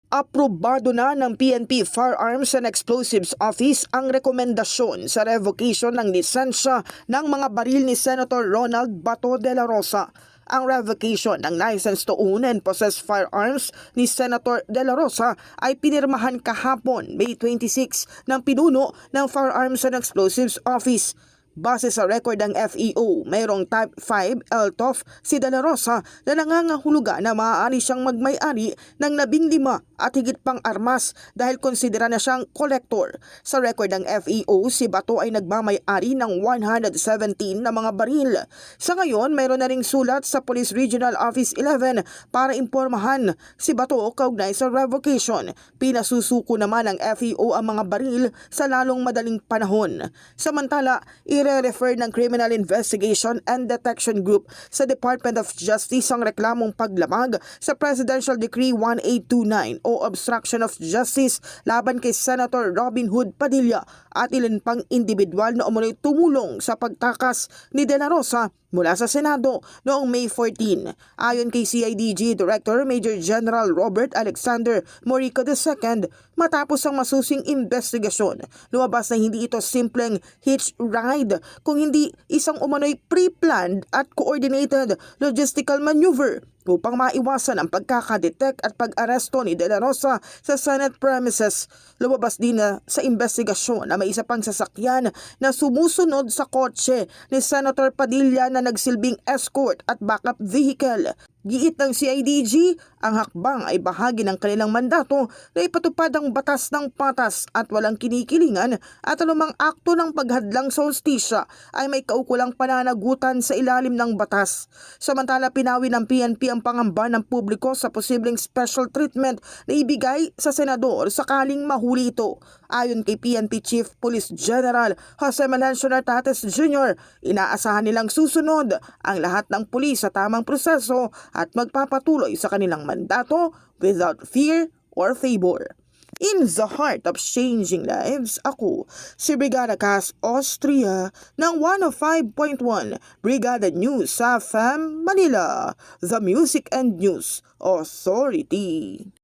Aprobado na ng PNP Firearms and Explosives Office ang rekomendasyon sa revocation ng lisensya ng mga baril ni Senator Ronald Bato de la Rosa. Ang revocation ng license to own and possess firearms ni Senator de la Rosa ay pinirmahan kahapon, May 26, ng pinuno ng Firearms and Explosives Office. Base sa record ng FEO, mayroong Type 5 LTOF si De La Rosa na nangangahulugan na maaari siyang magmay-ari ng 15 at higit pang armas dahil konsidera na siyang collector. Sa record ng FEO, si Bato ay nagmamay-ari ng 117 na mga baril. Sa ngayon, mayroon na ring sulat sa Police Regional Office 11 para impormahan si Bato kaugnay sa revocation. Pinasusuko naman ng FEO ang mga baril sa lalong madaling panahon. Samantala, i-refer ng Criminal Investigation and Detection Group sa Department of Justice ang reklamong paglamag sa Presidential Decree 1829 o obstruction of justice laban kay Senator Robin Hood Padilla at ilan pang individual na umunoy tumulong sa pagtakas ni De La Rosa mula sa Senado noong May 14. Ayon kay CIDG Director Major General Robert Alexander Morico II, matapos ang masusing investigasyon, lumabas na hindi ito simpleng hitch ride, kung hindi isang umano'y pre-planned at coordinated logistical maneuver upang maiwasan ang pagkakadetect at pag-aresto ni De La Rosa sa Senate premises. Lumabas din na sa investigasyon na may isa pang sasakyan na sumusunod sa kotse ni Senator Padilla na nagsilbing escort at backup vehicle. Giit ng CIDG, ang hakbang ay bahagi ng kanilang mandato na ipatupad ang batas ng patas at walang kinikilingan at anumang akto ng paghadlang sa hustisya ay may kaukulang pananagutan sa ilalim ng batas. Samantala, pinawi ng PNP ang pangamba ng publiko sa posibleng special treatment na ibigay sa senador sakaling mahuli ito. Ayon kay PNP Chief Police General Jose Melencio Nartates Jr., inaasahan nilang susunod ang lahat ng pulis sa tamang proseso at magpapatuloy sa kanilang mandato without fear or favor. In the heart of changing lives, ako si Brigada Cass Austria ng 105.1 Brigada News sa FM Manila, the Music and News Authority.